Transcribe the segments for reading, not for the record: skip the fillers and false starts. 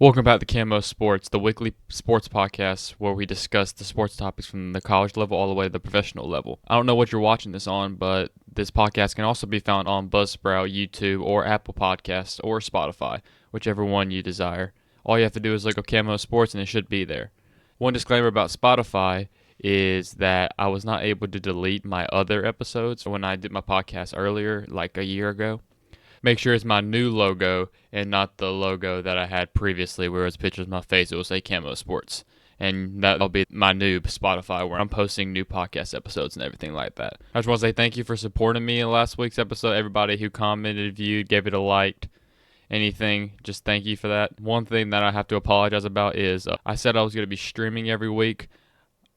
Welcome back to Camo Sports, the weekly sports podcast where we discuss the sports topics from the college level all the way to the professional level. I don't know what you're watching this on, but this podcast can also be found on Buzzsprout, YouTube, or Apple Podcasts, or Spotify, whichever one you desire. All you have to do is look up Camo Sports and it should be there. One disclaimer about Spotify is that I was not able to delete my other episodes when I did my podcast earlier, like a year ago. Make sure it's my new logo and not the logo that I had previously where it was pictures of my face. It will say Camo Sports. And that'll be my new Spotify where I'm posting new podcast episodes and everything like that. I just want to say thank you for supporting me in last week's episode. Everybody who commented, viewed, gave it a like, anything, just thank you for that. One thing that I have to apologize about is I said I was going to be streaming every week.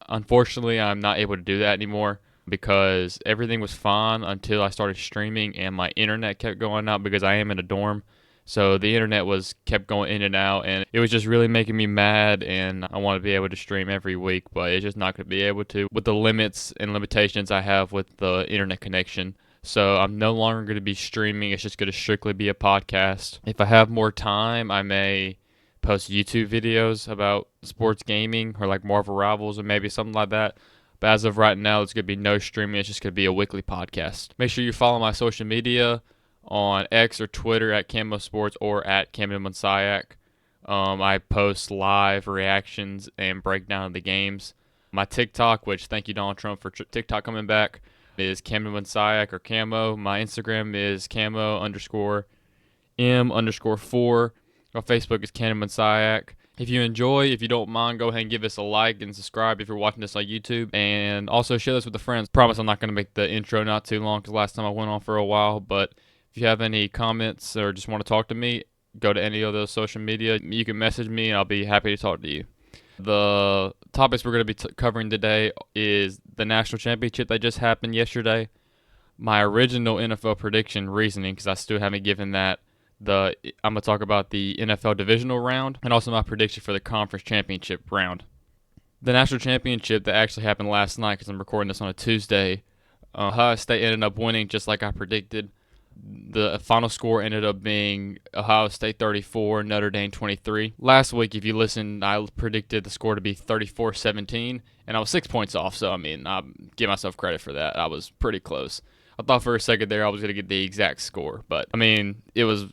Unfortunately, I'm not able to do that anymore because everything was fine until I started streaming and my internet kept going out because I am in a dorm. So the internet kept going in and out, and it was just really making me mad, and I want to be able to stream every week, but it's just not going to be able to with the limits and limitations I have with the internet connection. So I'm no longer going to be streaming. It's just going to strictly be a podcast. If I have more time, I may post YouTube videos about sports gaming or like Marvel Rivals or maybe something like that. But as of right now, it's going to be no streaming. It's just going to be a weekly podcast. Make sure you follow my social media on X or Twitter at Camo Sports or at Camden Monsiak. I post live reactions and breakdown of the games. My TikTok, which thank you Donald Trump for TikTok coming back, is Camden Monsiak or Camo. My Instagram is Camo_M_4. My Facebook is Camden Monsiak. If you enjoy, if you don't mind, go ahead and give us a like and subscribe if you're watching this on YouTube. And also share this with the friends. Promise I'm not going to make the intro not too long because last time I went on for a while. But if you have any comments or just want to talk to me, go to any of those social media. You can message me and I'll be happy to talk to you. The topics we're going to be covering today is the national championship that just happened yesterday. My original NFL prediction reasoning, because I still haven't given that. I'm going to talk about the NFL divisional round and also my prediction for the conference championship round. The national championship that actually happened last night, because I'm recording this on a Tuesday, Ohio State ended up winning just like I predicted. The final score ended up being Ohio State 34, Notre Dame 23. Last week, if you listened, I predicted the score to be 34-17, and I was 6 points off, so I give myself credit for that. I was pretty close. I thought for a second there I was going to get the exact score, but it was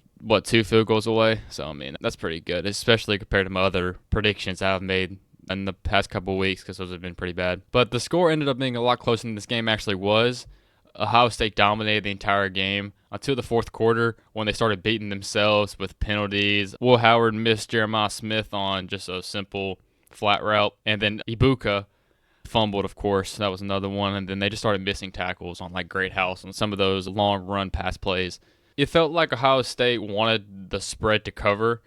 2 field goals away, so that's pretty good, especially compared to my other predictions I've made in the past couple of weeks because those have been pretty bad. But the score ended up being a lot closer than this game actually was. Ohio State dominated the entire game until the fourth quarter when they started beating themselves with penalties. Will Howard missed Jeremiah Smith on just a simple flat route, and then Ibuka fumbled, of course. That was another one, and then they just started missing tackles on like Great House on some of those long run pass plays. It felt like Ohio State wanted the spread to cover,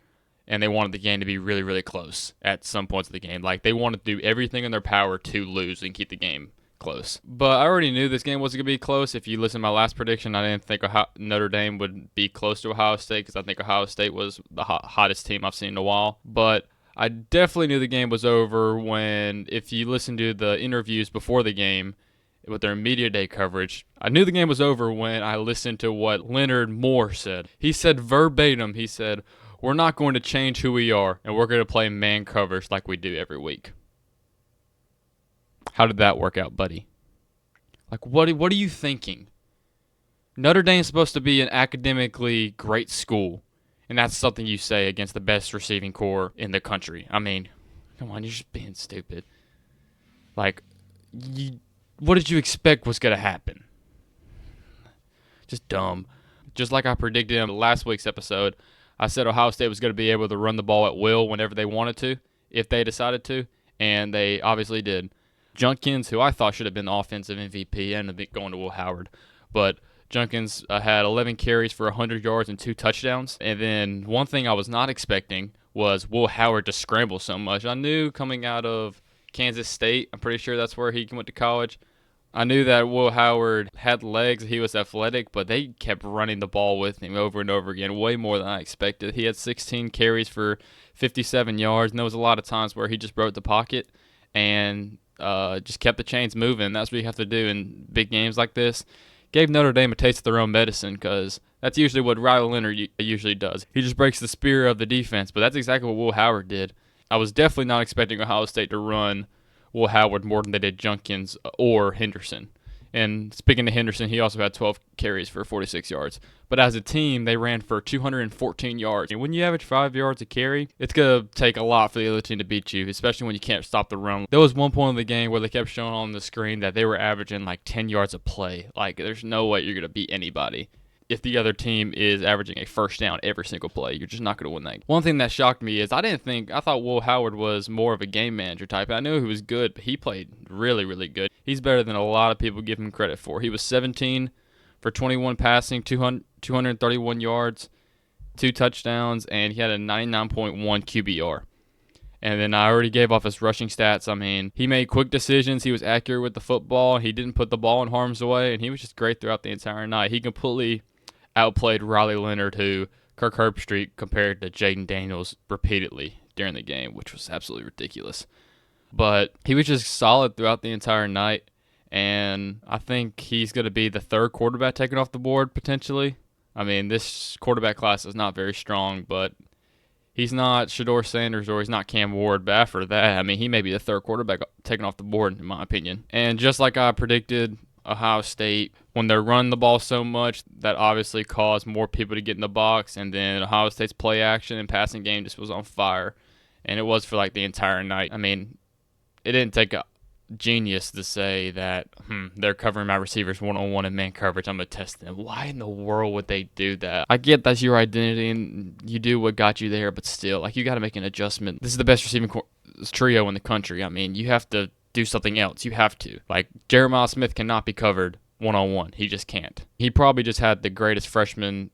and they wanted the game to be really, really close at some points of the game. Like, they wanted to do everything in their power to lose and keep the game close. But I already knew this game wasn't going to be close. If you listen to my last prediction, I didn't think Notre Dame would be close to Ohio State because I think Ohio State was the hottest team I've seen in a while. But I definitely knew the game was over when, if you listen to the interviews before the game, with their media day coverage, I knew the game was over when I listened to what Leonard Moore said. He said verbatim, we're not going to change who we are, and we're going to play man covers like we do every week. How did that work out, buddy? Like, what are you thinking? Notre Dame's supposed to be an academically great school, and that's something you say against the best receiving corps in the country. Come on, you're just being stupid. Like, what did you expect was going to happen? Just dumb. Just like I predicted in last week's episode, I said Ohio State was going to be able to run the ball at will whenever they wanted to, if they decided to, and they obviously did. Junkins, who I thought should have been the offensive MVP, ended up going to Will Howard. But Junkins had 11 carries for 100 yards and 2 touchdowns. And then one thing I was not expecting was Will Howard to scramble so much. I knew coming out of Kansas State, I'm pretty sure that's where he went to college, I knew that Will Howard had legs, he was athletic, but they kept running the ball with him over and over again, way more than I expected. He had 16 carries for 57 yards, and there was a lot of times where he just broke the pocket and just kept the chains moving. That's what you have to do in big games like this. Gave Notre Dame a taste of their own medicine because That's usually what Riley Leonard usually does. He just breaks the spirit of the defense, but that's exactly what Will Howard did. I was definitely not expecting Ohio State to run Will Howard more than they did Junkins or Henderson. And speaking of Henderson, he also had 12 carries for 46 yards. But as a team, they ran for 214 yards. And when you average 5 yards a carry, it's going to take a lot for the other team to beat you, especially when you can't stop the run. There was one point in the game where they kept showing on the screen that they were averaging like 10 yards a play. Like, there's no way you're going to beat anybody. If the other team is averaging a first down every single play, you're just not going to win that. One thing that shocked me is I thought Will Howard was more of a game manager type. I knew he was good, but he played really, really good. He's better than a lot of people give him credit for. He was 17 for 21 passing, 231 yards, 2 touchdowns, and he had a 99.1 QBR. And then I already gave off his rushing stats. I mean, he made quick decisions. He was accurate with the football. He didn't put the ball in harm's way, and he was just great throughout the entire night. He completely outplayed Riley Leonard, who Kirk Herbstreit compared to Jaden Daniels repeatedly during the game, which was absolutely ridiculous. But he was just solid throughout the entire night, and I think he's going to be the third quarterback taken off the board potentially. I mean, this quarterback class is not very strong, but he's not Shedeur Sanders or he's not Cam Ward. But after that, I mean, he may be the third quarterback taken off the board, in my opinion. And just like I predicted, Ohio State, when they're running the ball so much, that obviously caused more people to get in the box, and then Ohio State's play action and passing game just was on fire, and it was for like the entire night. I mean, it didn't take a genius to say that they're covering my receivers one-on-one in man coverage. I'm going to test them. Why in the world would they do that? I get that's your identity and you do what got you there, but still, like, you got to make an adjustment. This is the best receiving trio in the country. I mean, you have to do something else. You have to. Like, Jeremiah Smith cannot be covered one-on-one. He just can't. He probably just had the greatest freshman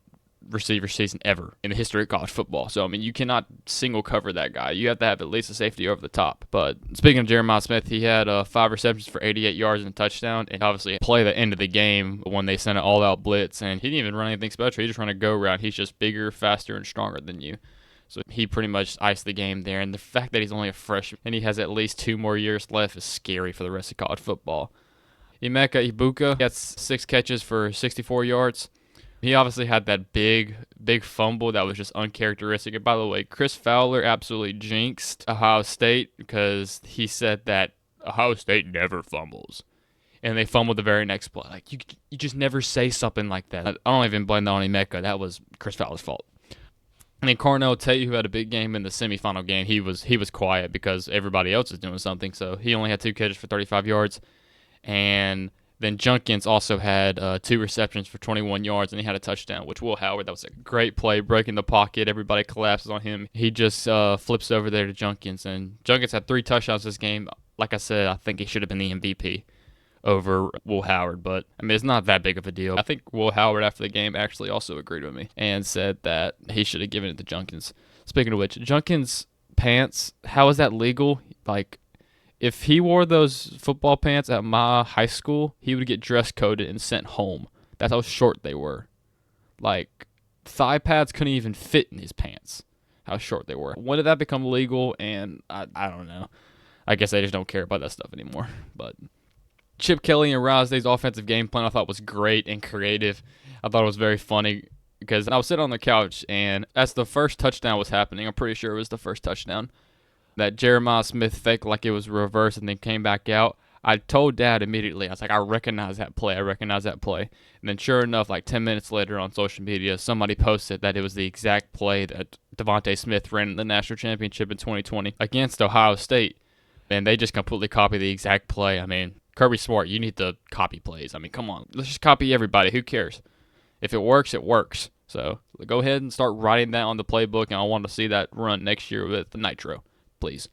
receiver season ever in the history of college football. So, I mean, you cannot single cover that guy. You have to have at least a safety over the top. But speaking of Jeremiah Smith, he had 5 receptions for 88 yards and a touchdown, and obviously play the end of the game when they sent an all-out blitz, and he didn't even run anything special. He just ran a go-route. He's just bigger, faster, and stronger than you. So he pretty much iced the game there. And the fact that he's only a freshman and he has at least 2 more years left is scary for the rest of college football. Emeka Ibuka gets 6 catches for 64 yards. He obviously had that big fumble that was just uncharacteristic. And by the way, Chris Fowler absolutely jinxed Ohio State because he said that Ohio State never fumbles. And they fumbled the very next play. Like, you just never say something like that. I don't even blame that on Emeka. That was Chris Fowler's fault. And then Carnell Tate, who had a big game in the semifinal game, he was quiet because everybody else was doing something. So he only had 2 catches for 35 yards. And then Junkins also had 2 receptions for 21 yards, and he had a touchdown, which Will Howard, that was a great play, breaking the pocket. Everybody collapses on him. He just flips over there to Junkins, and Junkins had 3 touchdowns this game. Like I said, I think he should have been the MVP over Will Howard, but I mean, it's not that big of a deal. I think Will Howard after the game actually also agreed with me and said that he should have given it to Junkins. Speaking of which, Junkins' pants, how is that legal? Like, if he wore those football pants at my high school, he would get dress coded and sent home. That's how short they were. Like, thigh pads couldn't even fit in his pants, how short they were. When did that become legal? And I don't know. I guess they just don't care about that stuff anymore. But Chip Kelly and Ryan Day's offensive game plan I thought was great and creative. I thought it was very funny because I was sitting on the couch, and as the first touchdown was happening, I'm pretty sure it was the first touchdown, that Jeremiah Smith faked like it was reversed and then came back out. I told Dad immediately. I was like, I recognize that play. And then sure enough, like 10 minutes later on social media, somebody posted that it was the exact play that Devontae Smith ran in the national championship in 2020 against Ohio State. And they just completely copied the exact play. I mean, Kirby Smart, you need to copy plays. I mean, come on. Let's just copy everybody. Who cares? If it works, it works. So go ahead and start writing that on the playbook, and I want to see that run next year with the Nitro, please.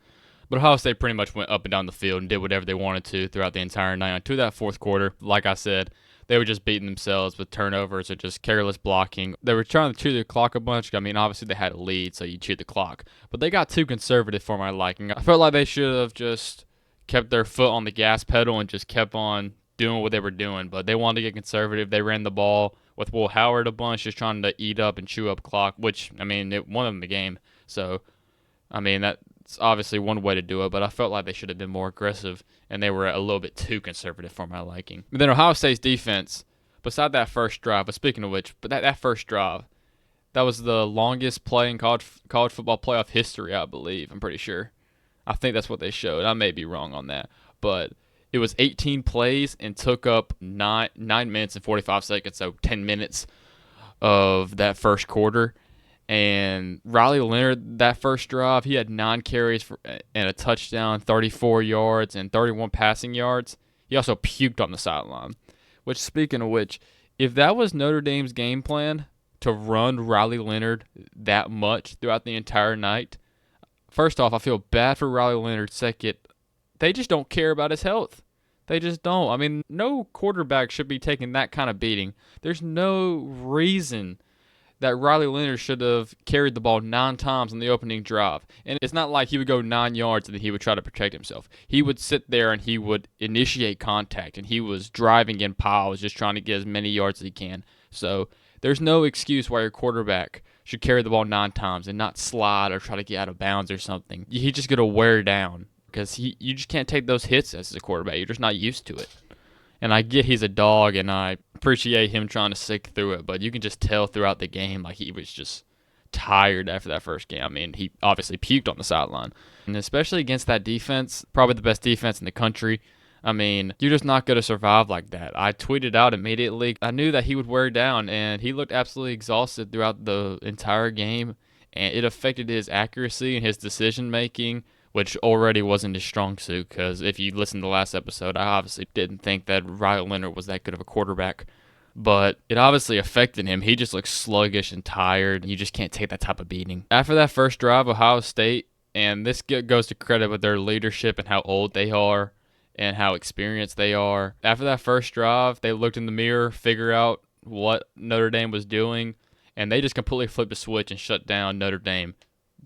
But Ohio State pretty much went up and down the field and did whatever they wanted to throughout the entire night. Until that fourth quarter, like I said, they were just beating themselves with turnovers or just careless blocking. They were trying to chew the clock a bunch. I mean, obviously they had a lead, so you chew the clock. But they got too conservative for my liking. I felt like they should have just kept their foot on the gas pedal and just kept on doing what they were doing. But they wanted to get conservative. They ran the ball with Will Howard a bunch, just trying to eat up and chew up clock, which, I mean, it won them the game. So, I mean, that's obviously one way to do it, but I felt like they should have been more aggressive, and they were a little bit too conservative for my liking. But then Ohio State's defense beside that first drive, but speaking of which, but that first drive, that was the longest play in college football playoff history, I believe. I'm pretty sure. I think that's what they showed. I may be wrong on that, but it was 18 plays and took up 9 minutes and 45 seconds, so 10 minutes of that first quarter. And Riley Leonard, that first drive, he had 9 carries and a touchdown, 34 yards, and 31 passing yards. He also puked on the sideline. Which, speaking of which, if that was Notre Dame's game plan to run Riley Leonard that much throughout the entire night, first off, I feel bad for Riley Leonard. Second, they just don't care about his health. They just don't. I mean, no quarterback should be taking that kind of beating. There's no reason that Riley Leonard should have carried the ball 9 times on the opening drive. And it's not like he would go 9 yards and then he would try to protect himself. He would sit there and he would initiate contact, and he was driving in piles, just trying to get as many yards as he can. So there's no excuse why your quarterback should carry the ball 9 times and not slide or try to get out of bounds or something. He's just going to wear down because you just can't take those hits as a quarterback. You're just not used to it. And I get he's a dog, and I appreciate him trying to stick through it, but you can just tell throughout the game like he was just tired after that first game. I mean, he obviously puked on the sideline. And especially against that defense, probably the best defense in the country. I mean, you're just not going to survive like that. I tweeted out immediately. I knew that he would wear down, and he looked absolutely exhausted throughout the entire game, and it affected his accuracy and his decision-making, which already wasn't his strong suit, because if you listened to the last episode, I obviously didn't think that Riley Leonard was that good of a quarterback. But it obviously affected him. He just looks sluggish and tired, and you just can't take that type of beating. After that first drive, Ohio State, and this goes to credit with their leadership and how old they are and how experienced they are. After that first drive, they looked in the mirror, figured out what Notre Dame was doing, and they just completely flipped a switch and shut down Notre Dame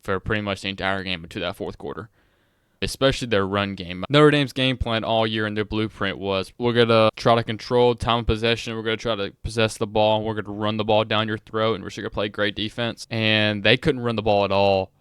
for pretty much the entire game into that fourth quarter, especially their run game. Notre Dame's game plan all year in their blueprint was, we're going to try to control time of possession, we're going to try to possess the ball, and we're going to run the ball down your throat, and we're just going to play great defense. And they couldn't run the ball at all.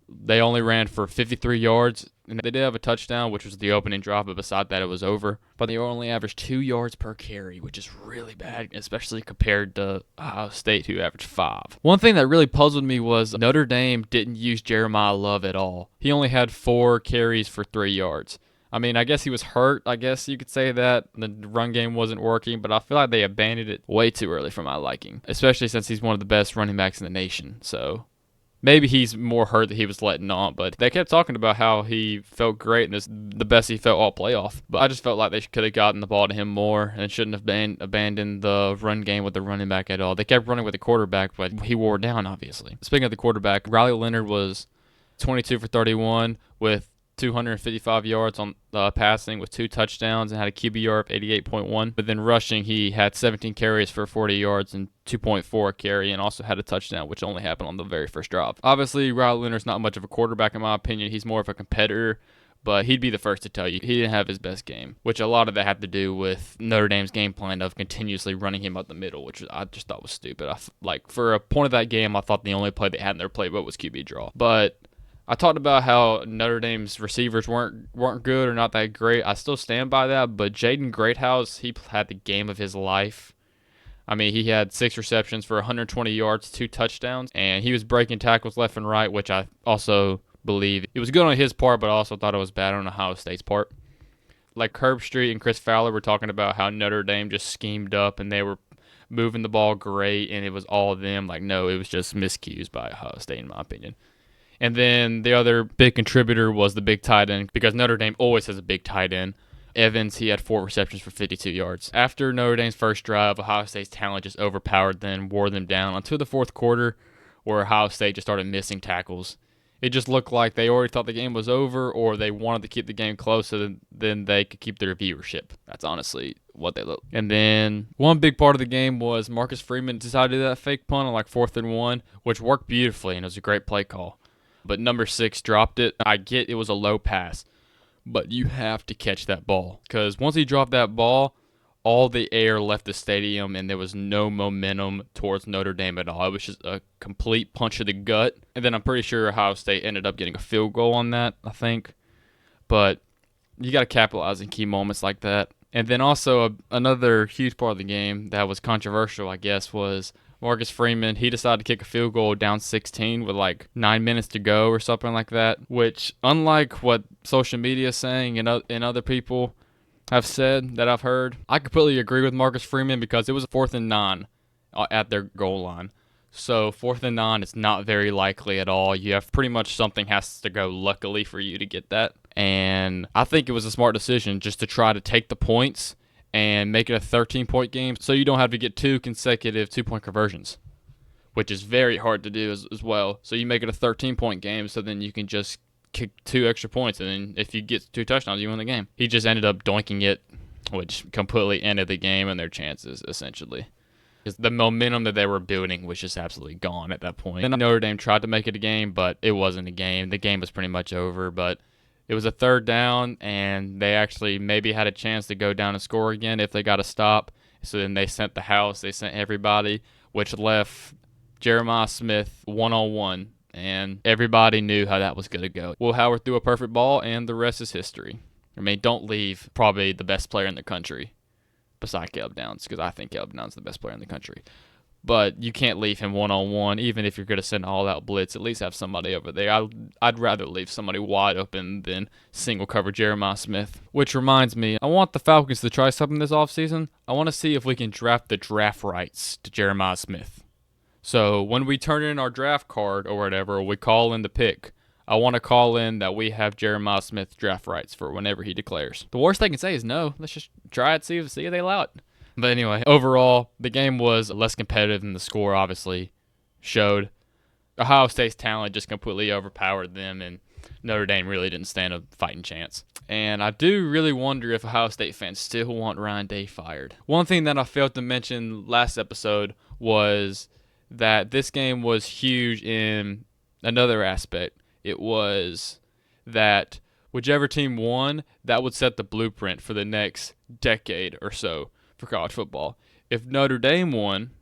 They only ran for 53 yards, and they did have a touchdown, which was the opening drive, but beside that, it was over. But they only averaged 2 yards per carry, which is really bad, especially compared to Ohio State, who averaged 5. One thing that really puzzled me was Notre Dame didn't use Jeremiah Love at all. He only had 4 carries for 3 yards. I mean, I guess he was hurt. I guess you could say that. The run game wasn't working, but I feel like they abandoned it way too early for my liking, especially since he's one of the best running backs in the nation. So maybe he's more hurt that he was letting on, but they kept talking about how he felt great and this the best he felt all playoff. But I just felt like they could have gotten the ball to him more and shouldn't have abandoned the run game with the running back at all. They kept running with the quarterback, but he wore down, obviously. Speaking of the quarterback, Riley Leonard was 22 for 31 with 255 yards on passing with 2 touchdowns and had a QBR of 88.1. But then rushing, he had 17 carries for 40 yards and 2.4 carry, and also had a touchdown, which only happened on the very first drive. Obviously, Riley Leonard's not much of a quarterback in my opinion. He's more of a competitor, but he'd be the first to tell you he didn't have his best game, which a lot of that had to do with Notre Dame's game plan of continuously running him up the middle, which I just thought was stupid. Like, for a point of that game, I thought the only play they had in their playbook was QB draw. But I talked about how Notre Dame's receivers weren't good or not that great. I still stand by that, but Jaden Greathouse, he had the game of his life. I mean, he had 6 receptions for 120 yards, 2 touchdowns, and he was breaking tackles left and right, which I also believe it was good on his part, but I also thought it was bad on Ohio State's part. Like Herbstreit and Chris Fowler were talking about how Notre Dame just schemed up and they were moving the ball great and it was all of them. Like, no, it was just miscues by Ohio State, in my opinion. And then the other big contributor was the big tight end, because Notre Dame always has a big tight end. Evans, he had 4 receptions for 52 yards. After Notre Dame's first drive, Ohio State's talent just overpowered them, wore them down until the fourth quarter, where Ohio State just started missing tackles. It just looked like they already thought the game was over, or they wanted to keep the game close so then they could keep their viewership. That's honestly what they look. And then one big part of the game was Marcus Freeman decided to do that fake punt on like 4th and 1, which worked beautifully, and it was a great play call. But number 6 dropped it. I get it was a low pass, but you have to catch that ball, because once he dropped that ball, all the air left the stadium and there was no momentum towards Notre Dame at all. It was just a complete punch to the gut. And then I'm pretty sure Ohio State ended up getting a field goal on that, I think. But you got to capitalize in key moments like that. And then also another huge part of the game that was controversial, I guess, was Marcus Freeman. He decided to kick a field goal down 16 with like 9 minutes to go or something like that, which, unlike what social media is saying and other people have said that I've heard, I completely agree with Marcus Freeman because it was 4th and 9 at their goal line. So 4th and 9 is not very likely at all. You have pretty much something has to go luckily for you to get that. And I think it was a smart decision just to try to take the points and make it a 13-point game so you don't have to get 2 consecutive 2-point conversions, which is very hard to do as well. So you make it a 13-point game so then you can just kick 2 extra points, and then if you get 2 touchdowns, you win the game. He just ended up doinking it, which completely ended the game and their chances, essentially. Because the momentum that they were building was just absolutely gone at that point. Then Notre Dame tried to make it a game, but it wasn't a game. The game was pretty much over, but it was a 3rd down, and they actually maybe had a chance to go down and score again if they got a stop. So then they sent the house, they sent everybody, which left Jeremiah Smith one-on-one, and everybody knew how that was going to go. Will Howard threw a perfect ball, and the rest is history. I mean, don't leave probably the best player in the country, besides Caleb Downs, because I think Caleb Downs is the best player in the country. But you can't leave him one-on-one, even if you're going to send all-out blitz. At least have somebody over there. I'd rather leave somebody wide open than single-cover Jeremiah Smith. Which reminds me, I want the Falcons to try something this offseason. I want to see if we can draft the draft rights to Jeremiah Smith. So when we turn in our draft card or whatever, or we call in the pick, I want to call in that we have Jeremiah Smith draft rights for whenever he declares. The worst they can say is no. Let's just try it, see if they allow it. But anyway, overall, the game was less competitive than the score obviously showed. Ohio State's talent just completely overpowered them, and Notre Dame really didn't stand a fighting chance. And I do really wonder if Ohio State fans still want Ryan Day fired. One thing that I failed to mention last episode was that this game was huge in another aspect. It was that whichever team won, that would set the blueprint for the next decade or so for college football. If Notre Dame won,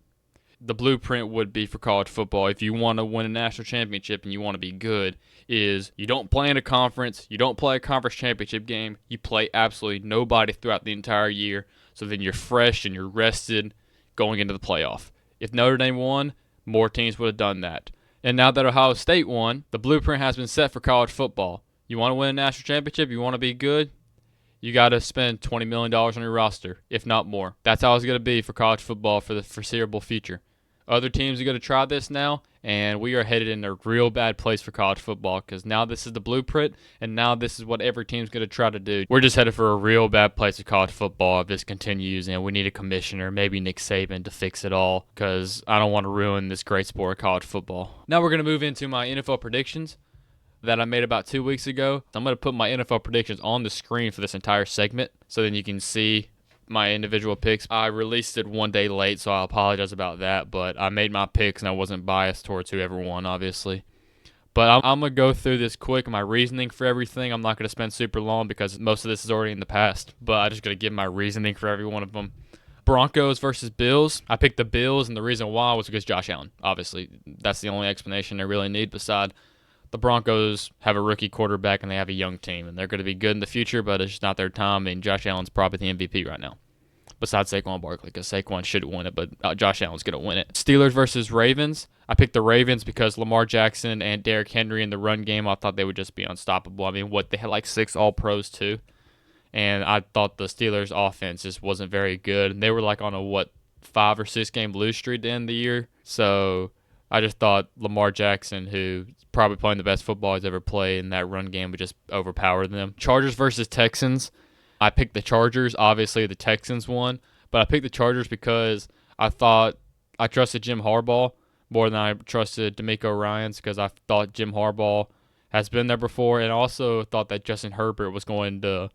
the blueprint would be for college football. If you want to win a national championship and you want to be good, is you don't play in a conference, you don't play a conference championship game, you play absolutely nobody throughout the entire year, so then you're fresh and you're rested going into the playoff. If Notre Dame won, more teams would have done that. And now that Ohio State won, the blueprint has been set for college football. You want to win a national championship, you want to be good, you got to spend $20 million on your roster, if not more. That's how it's going to be for college football for the foreseeable future. Other teams are going to try this now, and we are headed in a real bad place for college football because now this is the blueprint, and now this is what every team's going to try to do. We're just headed for a real bad place for college football if this continues, and we need a commissioner, maybe Nick Saban, to fix it all because I don't want to ruin this great sport of college football. Now we're going to move into my NFL predictions that I made about 2 weeks ago. I'm going to put my NFL predictions on the screen for this entire segment so then you can see my individual picks. I released it one day late, so I apologize about that, but I made my picks and I wasn't biased towards whoever won, obviously. But I'm going to go through this quick, my reasoning for everything. I'm not going to spend super long because most of this is already in the past, but I'm just going to give my reasoning for every one of them. Broncos versus Bills. I picked the Bills, and the reason why was because Josh Allen. Obviously, that's the only explanation I really need beside the Broncos have a rookie quarterback and they have a young team, and they're going to be good in the future, but it's just not their time, and Josh Allen's probably the MVP right now, besides Saquon Barkley, because Saquon should win it, but Josh Allen's going to win it. Steelers versus Ravens. I picked the Ravens because Lamar Jackson and Derrick Henry in the run game, I thought they would just be unstoppable. I mean, they had like 6 All-Pros too, and I thought the Steelers' offense just wasn't very good, and they were like on a, 5 or 6 game lose streak to end the year, so I just thought Lamar Jackson, who's probably playing the best football he's ever played in that run game, would just overpower them. Chargers versus Texans. I picked the Chargers. Obviously, the Texans won, but I picked the Chargers because I thought I trusted Jim Harbaugh more than I trusted DeMeco Ryans because I thought Jim Harbaugh has been there before, and also thought that Justin Herbert was going to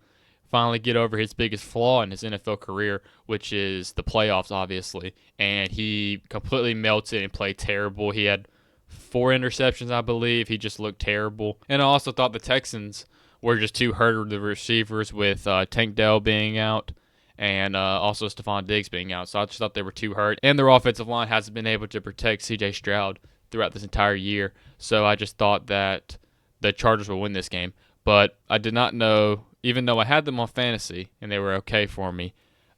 finally get over his biggest flaw in his NFL career, which is the playoffs, obviously. And he completely melted and played terrible. He had 4 interceptions, I believe. He just looked terrible. And I also thought the Texans were just too hurt with the receivers with Tank Dell being out and also Stephon Diggs being out. So I just thought they were too hurt. And their offensive line hasn't been able to protect C.J. Stroud throughout this entire year. So I just thought that the Chargers would win this game. But I did not know even though I had them on fantasy and they were okay for me,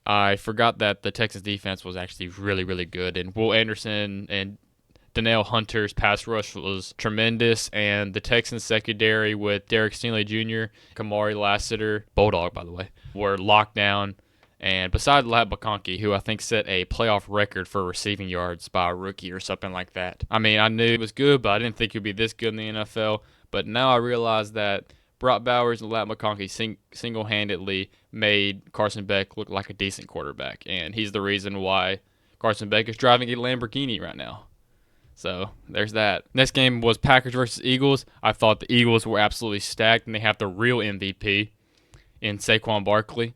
I forgot that the Texans defense was actually really, really good. And Will Anderson and Danielle Hunter's pass rush was tremendous, and the Texans secondary with Derek Stingley Jr., Kamari Lassiter, Bulldog by the way, were locked down. And besides Lab McConkey, who I think set a playoff record for receiving yards by a rookie or something like that. I mean, I knew it was good, but I didn't think he'd be this good in the NFL. But now I realize that Brock Bowers and Lab McConkey single-handedly made Carson Beck look like a decent quarterback, and he's the reason why Carson Beck is driving a Lamborghini right now. So there's that. Next game was Packers versus Eagles. I thought the Eagles were absolutely stacked, and they have the real MVP in Saquon Barkley.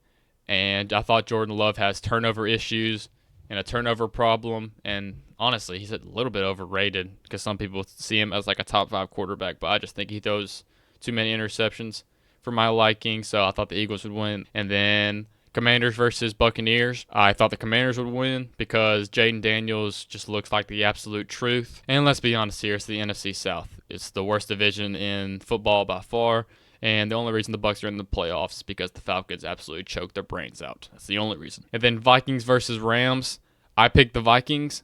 And I thought Jordan Love has turnover issues and a turnover problem. And honestly, he's a little bit overrated because some people see him as like a top 5 quarterback, but I just think he throws too many interceptions for my liking. So I thought the Eagles would win. And then Commanders versus Buccaneers. I thought the Commanders would win because Jaden Daniels just looks like the absolute truth. And let's be honest here, it's the NFC South. It's the worst division in football by far. And the only reason the Bucs are in the playoffs is because the Falcons absolutely choked their brains out. That's the only reason. And then Vikings versus Rams. I picked the Vikings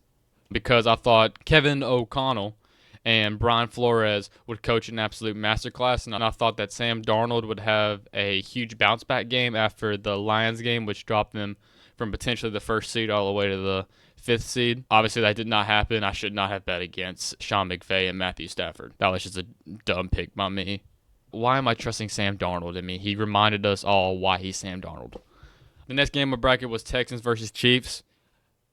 because I thought Kevin O'Connell and Brian Flores would coach an absolute masterclass, and I thought that Sam Darnold would have a huge bounce back game after the Lions game, which dropped them from potentially the 1st seed all the way to the 5th seed. Obviously, that did not happen. I should not have bet against Sean McVay and Matthew Stafford. That was just a dumb pick by me. Why am I trusting Sam Darnold? I mean, he reminded us all why he's Sam Darnold. The next game of bracket was Texans versus Chiefs.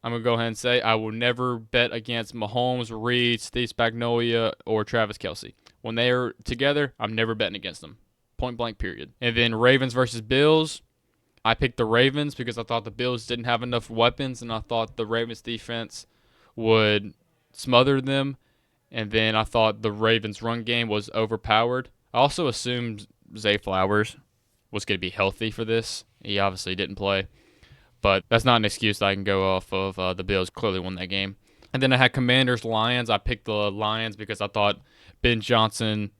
I'm going to go ahead and say I will never bet against Mahomes, Reed, Steve Spagnuolo, or Travis Kelce. When they are together, I'm never betting against them. Point blank, period. And then Ravens versus Bills. I picked the Ravens because I thought the Bills didn't have enough weapons, and I thought the Ravens defense would smother them. And then I thought the Ravens' run game was overpowered. I also assumed Zay Flowers was going to be healthy for this. He obviously didn't play. But that's not an excuse that I can go off of. The Bills clearly won that game. And then I had Commanders-Lions. I picked the Lions because I thought Ben Johnson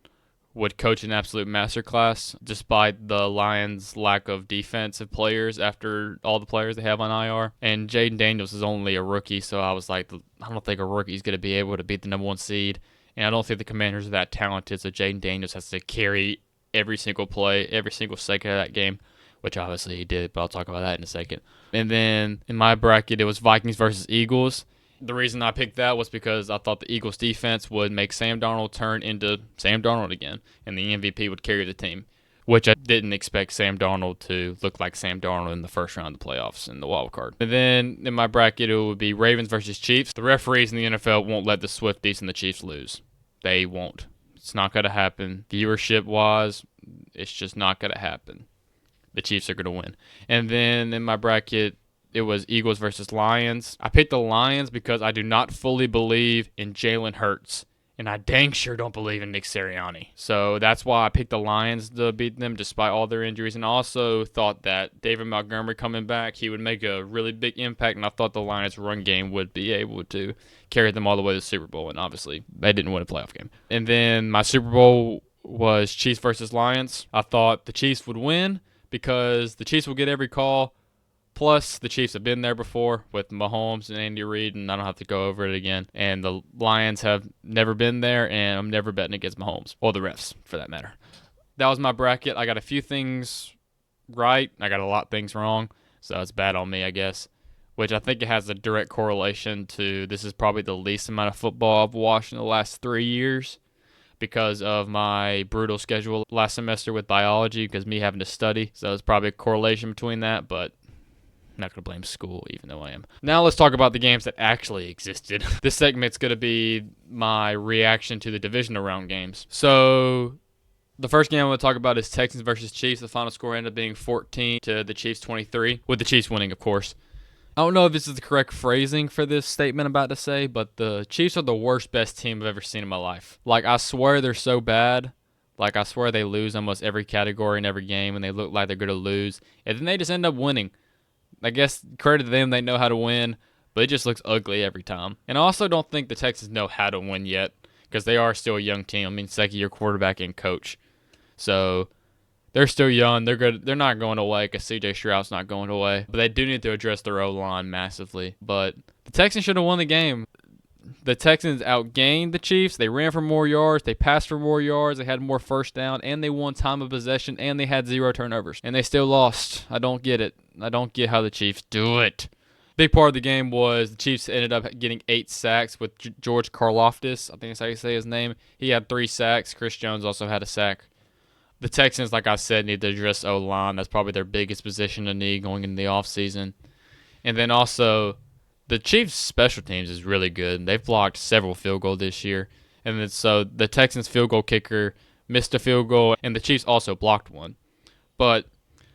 would coach an absolute masterclass despite the Lions' lack of defensive players after all the players they have on IR. And Jaden Daniels is only a rookie, so I was like, I don't think a rookie is going to be able to beat the number 1 seed. And I don't think the Commanders are that talented, so Jaden Daniels has to carry every single play, every single second of that game, which obviously he did, but I'll talk about that in a second. And then in my bracket, it was Vikings versus Eagles. The reason I picked that was because I thought the Eagles defense would make Sam Darnold turn into Sam Darnold again, and the MVP would carry the team, which I didn't expect Sam Darnold to look like Sam Darnold in the first round of the playoffs in the wild card. And then in my bracket, it would be Ravens versus Chiefs. The referees in the NFL won't let the Swifties and the Chiefs lose. They won't. It's not going to happen. Viewership-wise, it's just not going to happen. The Chiefs are going to win. And then in my bracket, it was Eagles versus Lions. I picked the Lions because I do not fully believe in Jalen Hurts. And I dang sure don't believe in Nick Sirianni. So that's why I picked the Lions to beat them despite all their injuries. And I also thought that David Montgomery coming back, he would make a really big impact. And I thought the Lions' run game would be able to carry them all the way to the Super Bowl. And obviously, they didn't win a playoff game. And then my Super Bowl was Chiefs versus Lions. I thought the Chiefs would win because the Chiefs will get every call. Plus, the Chiefs have been there before with Mahomes and Andy Reid, and I don't have to go over it again. And the Lions have never been there, and I'm never betting against Mahomes, or the refs, for that matter. That was my bracket. I got a few things right. I got a lot of things wrong, so it's bad on me, I guess, which I think it has a direct correlation to this is probably the least amount of football I've watched in the last 3 years because of my brutal schedule last semester with biology, because me having to study. So it's probably a correlation between that, but I'm not going to blame school, even though I am. Now let's talk about the games that actually existed. This segment's going to be my reaction to the divisional round games. So the first game I'm going to talk about is Texans versus Chiefs. The final score ended up being 14 to the Chiefs 23, with the Chiefs winning, of course. I don't know if this is the correct phrasing for this statement I'm about to say, but the Chiefs are the worst best team I've ever seen in my life. Like, I swear they're so bad. Like, I swear they lose almost every category in every game, and they look like they're going to lose. And then they just end up winning. I guess credit to them, they know how to win, but it just looks ugly every time. And I also don't think the Texans know how to win yet because they are still a young team. I mean, second-year quarterback and coach. So They're still young. They're good. They're not going away because C.J. Stroud's not going away. But they do need to address their O-line massively. But the Texans should have won the game. The Texans outgained the Chiefs. They ran for more yards. They passed for more yards. They had more first down, and they won time of possession, and they had 0 turnovers. And they still lost. I don't get it. I don't get how the Chiefs do it. Big part of the game was the Chiefs ended up getting 8 sacks with George Karlaftis. I think that's how you say his name. He had 3 sacks. Chris Jones also had a sack. The Texans, like I said, need to address O-line. That's probably their biggest position to need going into the offseason. And then also, the Chiefs' special teams is really good. They've blocked several field goals this year. And then, so the Texans' field goal kicker missed a field goal, and the Chiefs also blocked one. But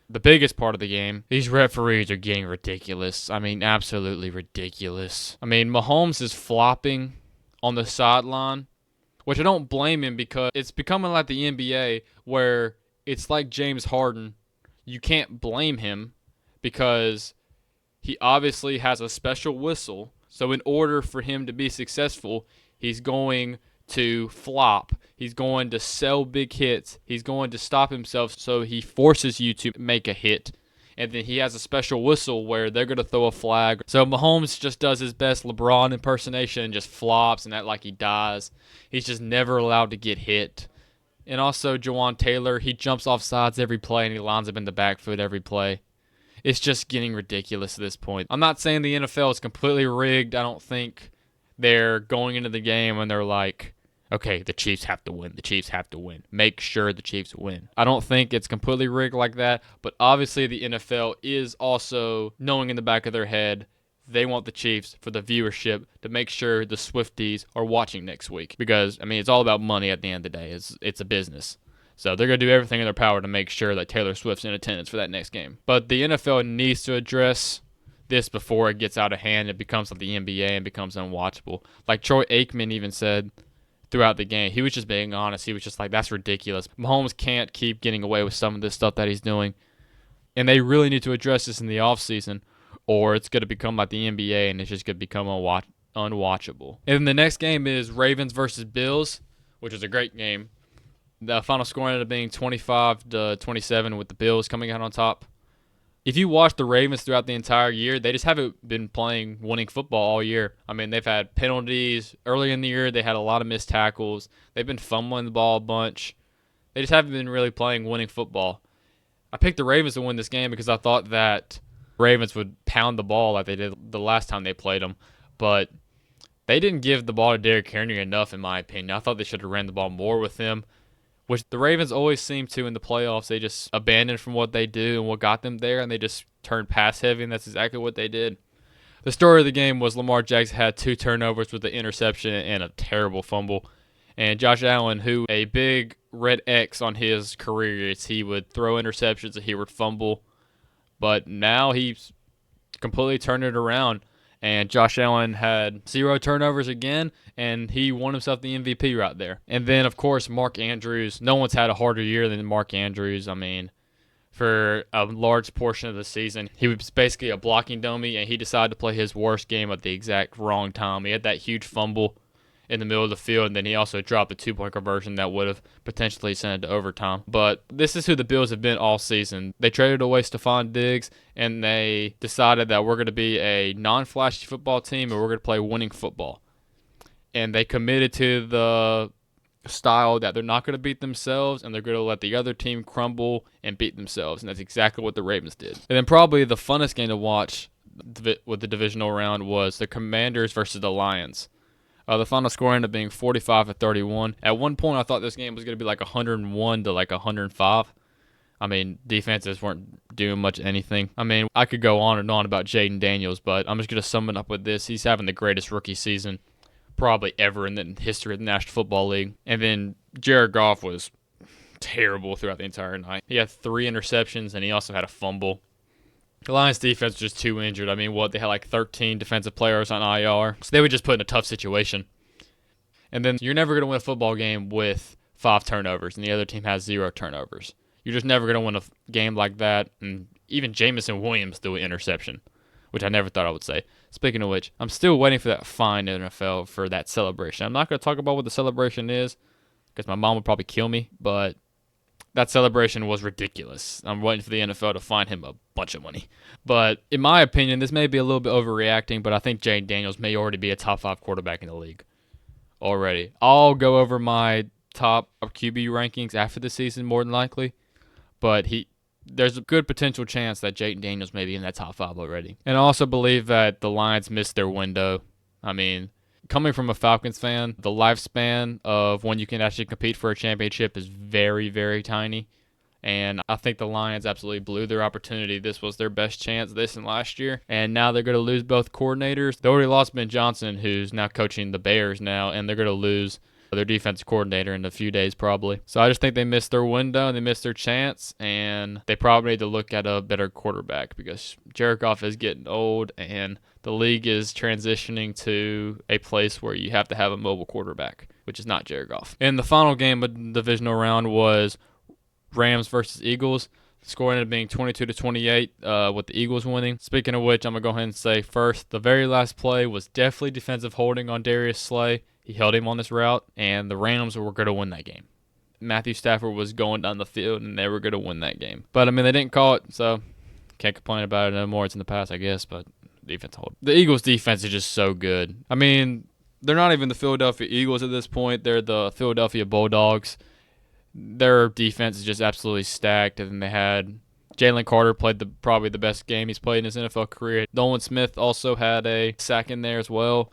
the biggest part of the game, these referees are getting ridiculous. I mean, absolutely ridiculous. I mean, Mahomes is flopping on the sideline, which I don't blame him because it's becoming like the NBA where it's like James Harden. You can't blame him because he obviously has a special whistle. So in order for him to be successful, he's going to flop. He's going to sell big hits. He's going to stop himself so he forces you to make a hit. And then he has a special whistle where they're going to throw a flag. So Mahomes just does his best LeBron impersonation and just flops and act like he dies. He's just never allowed to get hit. And also Jawan Taylor, he jumps off sides every play and he lines up in the back foot every play. It's just getting ridiculous at this point. I'm not saying the NFL is completely rigged. I don't think they're going into the game and they're like, okay, the Chiefs have to win. The Chiefs have to win. Make sure the Chiefs win. I don't think it's completely rigged like that, but obviously the NFL is also knowing in the back of their head they want the Chiefs for the viewership to make sure the Swifties are watching next week. Because, I mean, it's all about money at the end of the day. It's a business. So they're going to do everything in their power to make sure that Taylor Swift's in attendance for that next game. But the NFL needs to address this before it gets out of hand. It becomes like the NBA and becomes unwatchable. Like Troy Aikman even said throughout the game, he was just being honest. He was just like, that's ridiculous. Mahomes can't keep getting away with some of this stuff that he's doing. And they really need to address this in the offseason, or it's going to become like the NBA and it's just going to become unwatchable. And then the next game is Ravens versus Bills, which is a great game. The final score ended up being 25-27 with the Bills coming out on top. If you watch the Ravens throughout the entire year, they just haven't been playing winning football all year. I mean, they've had penalties. Early in the year, they had a lot of missed tackles. They've been fumbling the ball a bunch. They just haven't been really playing winning football. I picked the Ravens to win this game because I thought that Ravens would pound the ball like they did the last time they played them. But they didn't give the ball to Derrick Henry enough, in my opinion. I thought they should have ran the ball more with him, which the Ravens always seem to in the playoffs. They just abandoned from what they do and what got them there, and they just turned pass heavy, and that's exactly what they did. The story of the game was Lamar Jackson had 2 turnovers with an interception and a terrible fumble. And Josh Allen, who a big red X on his career is he would throw interceptions and he would fumble. But now he's completely turned it around. And Josh Allen had 0 turnovers again, and he won himself the MVP right there. And then, of course, Mark Andrews. No one's had a harder year than Mark Andrews. I mean, for a large portion of the season, he was basically a blocking dummy, and he decided to play his worst game at the exact wrong time. He had that huge fumble in the middle of the field, and then he also dropped a 2-point conversion that would have potentially sent it to overtime. But this is who the Bills have been all season. They traded away Stephon Diggs, and they decided that we're going to be a non-flashy football team, and we're going to play winning football. And they committed to the style that they're not going to beat themselves, and they're going to let the other team crumble and beat themselves, and that's exactly what the Ravens did. And then probably the funnest game to watch with the divisional round was the Commanders versus the Lions. The final score ended up being 45-31. At one point, I thought this game was going to be like 101 to like 105. I mean, defenses weren't doing much anything. I mean, I could go on and on about Jaden Daniels, but I'm just going to sum it up with this. He's having the greatest rookie season probably ever in the history of the National Football League. And then Jared Goff was terrible throughout the entire night. He had 3 interceptions, and he also had a fumble. The Lions defense was just too injured. I mean, they had like 13 defensive players on IR. So they were just put in a tough situation. And then you're never going to win a football game with 5 turnovers, and the other team has 0 turnovers. You're just never going to win a game like that. And even Jamison Williams threw an interception, which I never thought I would say. Speaking of which, I'm still waiting for that fine NFL for that celebration. I'm not going to talk about what the celebration is because my mom would probably kill me, but that celebration was ridiculous. I'm waiting for the NFL to fine him a bunch of money. But in my opinion, this may be a little bit overreacting, but I think Jayden Daniels may already be a top 5 quarterback in the league already. I'll go over my top QB rankings after the season more than likely, but there's a good potential chance that Jayden Daniels may be in that top 5 already. And I also believe that the Lions missed their window. I mean, coming from a Falcons fan, the lifespan of when you can actually compete for a championship is very, very tiny. And I think the Lions absolutely blew their opportunity. This was their best chance this and last year. And now they're going to lose both coordinators. They already lost Ben Johnson, who's now coaching the Bears now, and they're going to lose their defensive coordinator in a few days probably. So I just think they missed their window and they missed their chance, and they probably need to look at a better quarterback because Jared Goff is getting old and the league is transitioning to a place where you have to have a mobile quarterback, which is not Jared Goff. And the final game of the divisional round was Rams versus Eagles. The score ended up being 22-28 with the Eagles winning. Speaking of which, I'm going to go ahead and say first, the very last play was definitely defensive holding on Darius Slay. He held him on this route, and the Rams were going to win that game. Matthew Stafford was going down the field, and they were going to win that game. But, I mean, they didn't call it, so can't complain about it no more. It's in the past, I guess, but defense hold. The Eagles' defense is just so good. I mean, they're not even the Philadelphia Eagles at this point. They're the Philadelphia Bulldogs. Their defense is just absolutely stacked, and then they had Jalen Carter played probably the best game he's played in his NFL career. Nolan Smith also had a sack in there as well.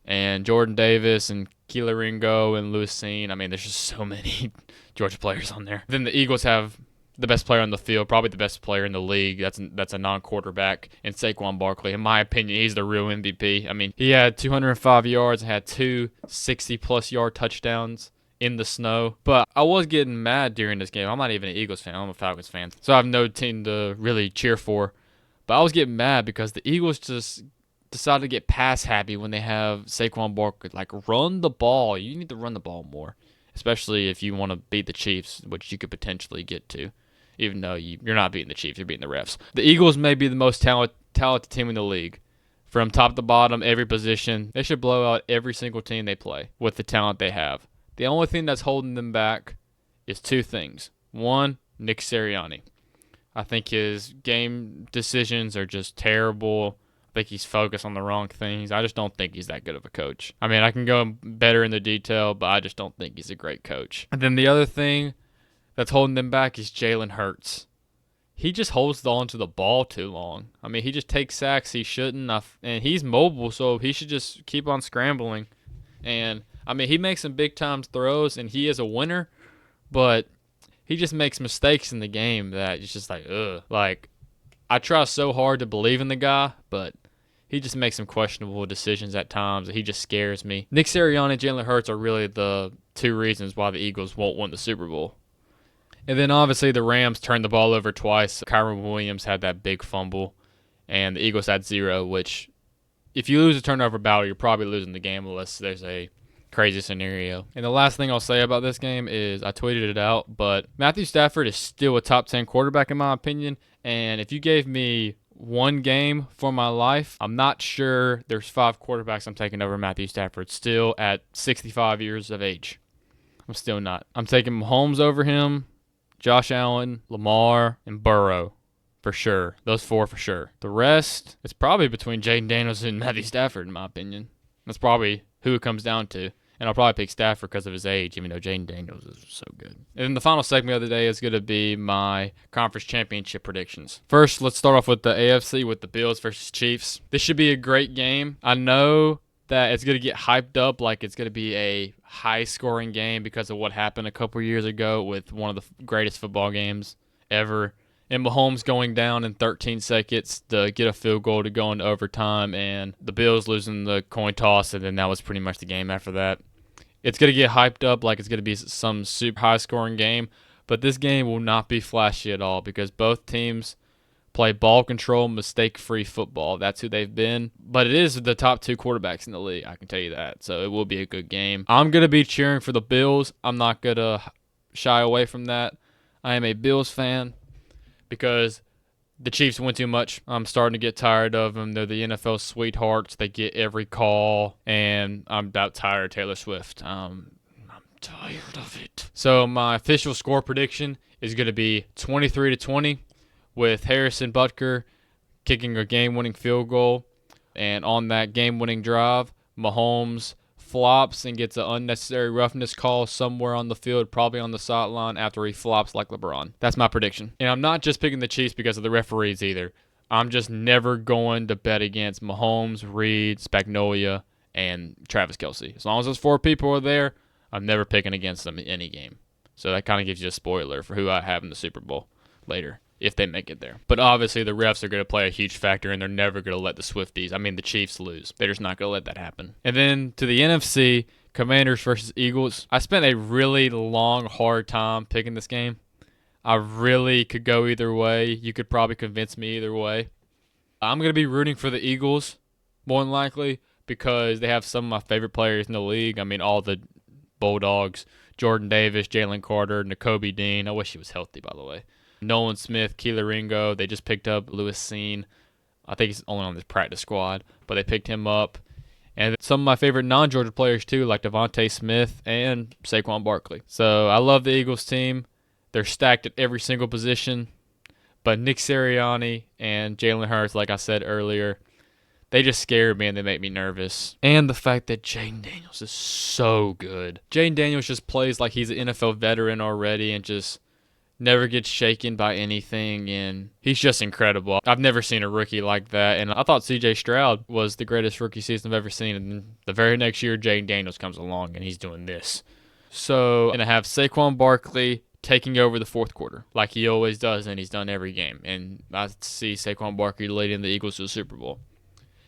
And Jordan Davis and Keeler Ringo and Lewis Cine. I mean, there's just so many Georgia players on there. Then the Eagles have the best player on the field, probably the best player in the league. That's a non-quarterback in Saquon Barkley. In my opinion, he's the real MVP. I mean, he had 205 yards and had 2 60-plus yard touchdowns in the snow. But I was getting mad during this game. I'm not even an Eagles fan. I'm a Falcons fan. So I have no team to really cheer for. But I was getting mad because the Eagles just decided to get pass happy when they have Saquon Barkley. Like, run the ball. You need to run the ball more, especially if you want to beat the Chiefs, which you could potentially get to, even though you're not beating the Chiefs, you're beating the refs. The Eagles may be the most talented team in the league. From top to bottom, every position, they should blow out every single team they play with the talent they have. The only thing that's holding them back is 2 things. One, Nick Sirianni. I think his game decisions are just terrible. I think he's focused on the wrong things. I just don't think he's that good of a coach. I mean, I can go better in the detail, but I just don't think he's a great coach. And then the other thing that's holding them back is Jalen Hurts. He just holds on to the ball too long. I mean, he just takes sacks he shouldn't, and he's mobile, so he should just keep on scrambling. And, I mean, he makes some big-time throws, and he is a winner, but he just makes mistakes in the game that it's just like, ugh. Like, I try so hard to believe in the guy, but he just makes some questionable decisions at times. He just scares me. Nick Sirianni and Jalen Hurts are really the 2 reasons why the Eagles won't win the Super Bowl. And then obviously the Rams turned the ball over twice. Kyron Williams had that big fumble, and the Eagles had 0, which if you lose a turnover battle, you're probably losing the game unless there's a crazy scenario. And the last thing I'll say about this game is I tweeted it out, but Matthew Stafford is still a top 10 quarterback in my opinion. And if you gave me one game for my life, I'm not sure there's 5 quarterbacks I'm taking over Matthew Stafford still at 65 years of age. I'm still not. I'm taking Mahomes over him, Josh Allen, Lamar, and Burrow for sure. Those 4 for sure. The rest, it's probably between Jayden Daniels and Matthew Stafford in my opinion. That's probably who it comes down to. And I'll probably pick Stafford because of his age, even though Jayden Daniels is so good. And then the final segment of the day is going to be my conference championship predictions. First, let's start off with the AFC with the Bills versus Chiefs. This should be a great game. I know that it's going to get hyped up like it's going to be a high-scoring game because of what happened a couple years ago with one of the greatest football games ever. And Mahomes going down in 13 seconds to get a field goal to go into overtime, and the Bills losing the coin toss, and then that was pretty much the game after that. It's going to get hyped up like it's going to be some super high-scoring game, but this game will not be flashy at all because both teams play ball control, mistake-free football. That's who they've been. But it is the top 2 quarterbacks in the league, I can tell you that. So it will be a good game. I'm going to be cheering for the Bills. I'm not going to shy away from that. I am a Bills fan because the Chiefs win too much. I'm starting to get tired of them. They're the NFL sweethearts. They get every call, and I'm about tired of Taylor Swift. I'm tired of it. So my official score prediction is going to be 23-20 with Harrison Butker kicking a game-winning field goal. And on that game-winning drive, Mahomes flops and gets an unnecessary roughness call somewhere on the field, probably on the sideline, after he flops like LeBron. That's my prediction. And I'm not just picking the Chiefs because of the referees either. I'm just never going to bet against Mahomes, Reed, Spagnolia, and Travis Kelce. As long as those 4 people are there, I'm never picking against them in any game. So that kind of gives you a spoiler for who I have in the Super Bowl later, if they make it there. But obviously the refs are going to play a huge factor, and they're never going to let the Chiefs lose. They're just not going to let that happen. And then to the NFC, Commanders versus Eagles. I spent a really long, hard time picking this game. I really could go either way. You could probably convince me either way. I'm going to be rooting for the Eagles, more than likely, because they have some of my favorite players in the league. I mean, all the Bulldogs, Jordan Davis, Jalen Carter, Nakobe Dean. I wish he was healthy, by the way. Nolan Smith, Keeler Ringo. They just picked up Lewis Seen. I think he's only on this practice squad, but they picked him up. And some of my favorite non-Georgia players, too, like Devontae Smith and Saquon Barkley. So I love the Eagles team. They're stacked at every single position. But Nick Sirianni and Jalen Hurts, like I said earlier, they just scare me and they make me nervous. And the fact that Jaden Daniels is so good. Jaden Daniels just plays like he's an NFL veteran already and just never gets shaken by anything, and he's just incredible. I've never seen a rookie like that, and I thought C.J. Stroud was the greatest rookie season I've ever seen, and the very next year, Jaden Daniels comes along, and he's doing this. So, I'm going to have Saquon Barkley taking over the fourth quarter, like he always does, and he's done every game, and I see Saquon Barkley leading the Eagles to the Super Bowl.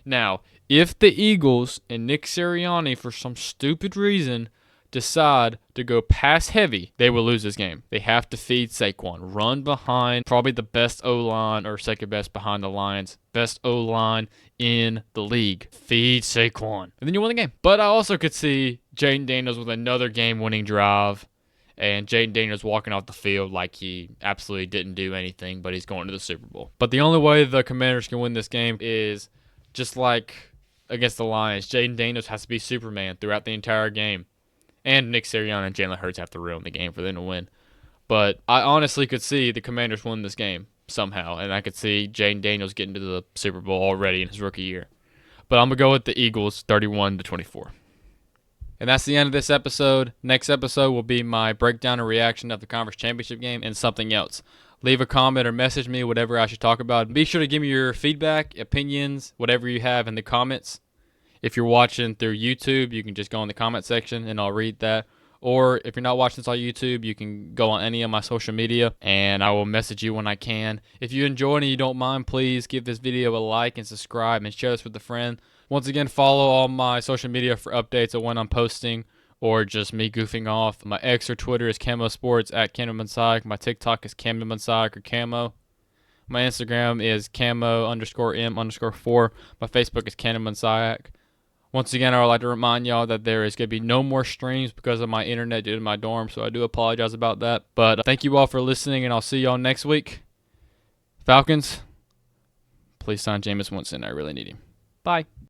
Now, if the Eagles and Nick Sirianni, for some stupid reason, decide to go pass heavy, they will lose this game. They have to feed Saquon. Run behind probably the best O-line, or second best behind the Lions. Best O-line in the league. Feed Saquon. And then you win the game. But I also could see Jaden Daniels with another game-winning drive, and Jaden Daniels walking off the field like he absolutely didn't do anything, but he's going to the Super Bowl. But the only way the Commanders can win this game is just like against the Lions. Jaden Daniels has to be Superman throughout the entire game. And Nick Sirianni and Jalen Hurts have to ruin the game for them to win. But I honestly could see the Commanders win this game somehow. And I could see Jaden Daniels getting to the Super Bowl already in his rookie year. But I'm going to go with the Eagles 31-24. And that's the end of this episode. Next episode will be my breakdown and reaction of the conference championship game and something else. Leave a comment or message me whatever I should talk about. Be sure to give me your feedback, opinions, whatever you have in the comments. If you're watching through YouTube, you can just go in the comment section and I'll read that. Or if you're not watching this on YouTube, you can go on any of my social media and I will message you when I can. If you enjoyed and you don't mind, please give this video a like and subscribe and share this with a friend. Once again, follow all my social media for updates of when I'm posting or just me goofing off. My X or Twitter is Camo Sports at Camo. My TikTok is Camo or Camo. My Instagram is Camo_M_4. My Facebook is Camo. Once again, I would like to remind y'all that there is going to be no more streams because of my internet due to my dorm, so I do apologize about that. But thank you all for listening, and I'll see y'all next week. Falcons, please sign Jameis Winston. I really need him. Bye.